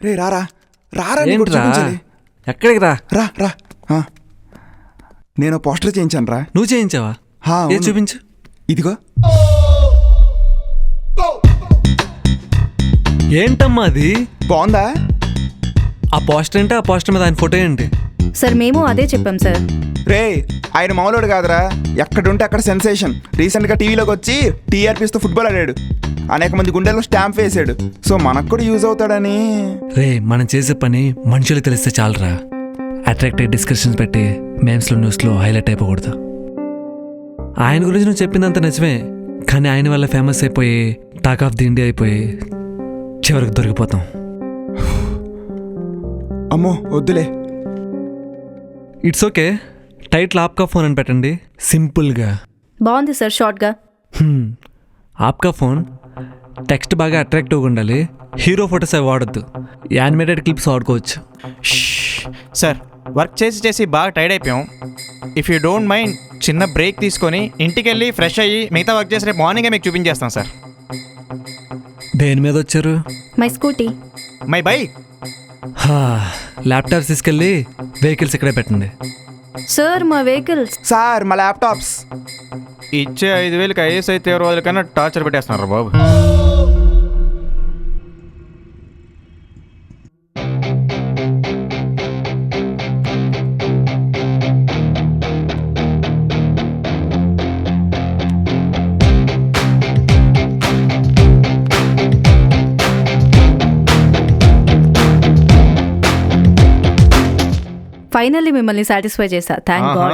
రే రారా రారా నీకు ఏంట్రా? చూపించాలి. ఎక్కడికి రా? రా రా ఆ. నేను పోస్టర్ చేయించాను రా. నువ్వు చేయించావా? ఏ చూపించు. ఇదిగో. ఏంటమ్మా అది? బాగుందా? ఆ పోస్టర్ ఏంటి? ఆ పోస్టర్ మీద ఆయన ఫోటో ఏంటి? సార్ మేము అదే చెప్పాం సార్. రే ఆయన మామూలుడు కాదురా, ఎక్కడుంటే అక్కడ సెన్సేషన్. రీసెంట్గా టీవీలోకి వచ్చి టీఆర్పీస్తో ఫుట్బాల్ ఆడాడు, అనేక మంది గుండెల్లో స్టాంప్ వేసాడు. సో మనకు కూడా యూజ్ అవుతాడని. రే మనం చేసే పని మనుషులు తెలిస్తే చాలరా. అట్రాక్టివ్ డిస్కషన్స్ పెట్టి మేమ్స్లో న్యూస్లో హైలైట్ అయిపోకూడదు. ఆయన గురించి నువ్వు చెప్పిందంత నిజమే, కానీ ఆయన వల్ల ఫేమస్ అయిపోయి టాక్ ఆఫ్ ది ఇండియా అయిపోయి చివరికి దొరికిపోతాం. అమ్మో వద్దులే. It's okay. టైటిల్ ఆప్కా ఫోన్ అని పెట్టండి, సింపుల్గా. బాగుంది సార్ షార్ట్గా. ఆప్కా ఫోన్. టెక్స్ట్ బాగా అట్రాక్టివ్గా ఉండాలి. హీరో ఫొటోస్ అవి వాడద్దు, యానిమేటెడ్ క్లిప్స్ వాడుకోవచ్చు. సార్ వర్క్ చేసి చేసి బాగా టైర్డ్ అయిపోయాం. ఇఫ్ యూ డోంట్ మైండ్ చిన్న బ్రేక్ తీసుకొని ఇంటికి వెళ్ళి ఫ్రెష్ అయ్యి మిగతా వర్క్ చేసి రేపు మార్నింగే మీకు చూపించేస్తాం సార్. దేని మీద వచ్చారు? My scooty. My bike. Laptops తీసుకెళ్ళి వెహికల్స్ ఇక్కడే పెట్టండి. సార్ మా వెహికల్స్. సార్ మా ల్యాప్టాప్స్. ఇచ్చే 5,000కి ఐఎస్ఐ తీవ్రవాదుల కన్నా టార్చర్ పెట్టేస్తున్నారు బాబు. ఫైనల్లీ మిమ్మల్ని సాటిస్ఫై చేశా. Thank God.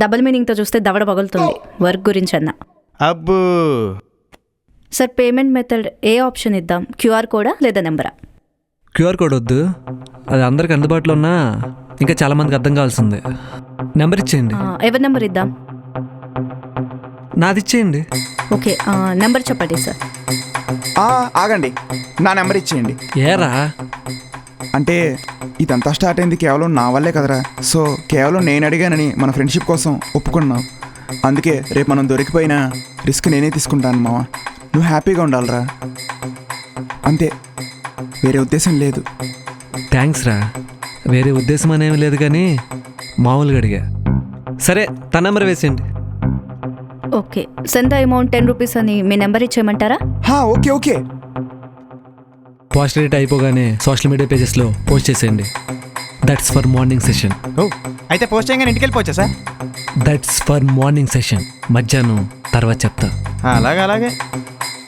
డబుల్ మీనింగ్తో చూస్తే దవడ పగులుతుంది వర్క్ గురించి అన్న. అబ్బు సార్ పేమెంట్ మెథడ్ ఏ ఆప్షన్ ఇద్దాం? క్యూఆర్ కోడా లేదా నెంబరా? క్యూఆర్ కోడ్ వద్దు, అది అందరికి అందుబాటులో ఉన్నా ఇంకా చాలా మందికి అర్థం కావాల్సిందే. నెంబర్ ఇచ్చేయండి. ఎవరి నెంబర్ ఇద్దాం? నాది ఇచ్చేయండి. ఓకే నెంబర్ చెప్పండి సార్. ఆగండి, నా నెంబర్ ఇచ్చేయండి. ఏరా అంటే ఇదంతా స్టార్ట్ అయింది కేవలం నా వల్లే కదరా. సో కేవలం నేను అడిగానని మన ఫ్రెండ్షిప్ కోసం ఒప్పుకున్నావు. అందుకే రేపు మనం దొరికిపోయినా రిస్క్ నేనే తీసుకుంటాను మావా. నువ్వు హ్యాపీగా ఉండాలిరా, అంతే, వేరే ఉద్దేశం లేదు. థ్యాంక్స్ రా. వేరే ఉద్దేశం అనేమి లేదు కానీ మామూలుగా అడిగా. సరే తన నెంబర్ వేసేయండి. Okay send the amount 10 rupees అని మీ నెంబర్ ఇచ్చేయమంటారా? Okay okay. పోస్ట్ రేట్ అయిపోగానే సోషల్ మీడియా పేజెస్లో పోస్ట్ చేసేయండి. That's for morning session. ఓ అయితే పోస్ట్ చేయగానే ఇంటికి వెళ్ళిపోవచ్చా sir? That's for morning session. మధ్యాహ్నం తర్వాత చెప్తా. అలాగే అలాగే.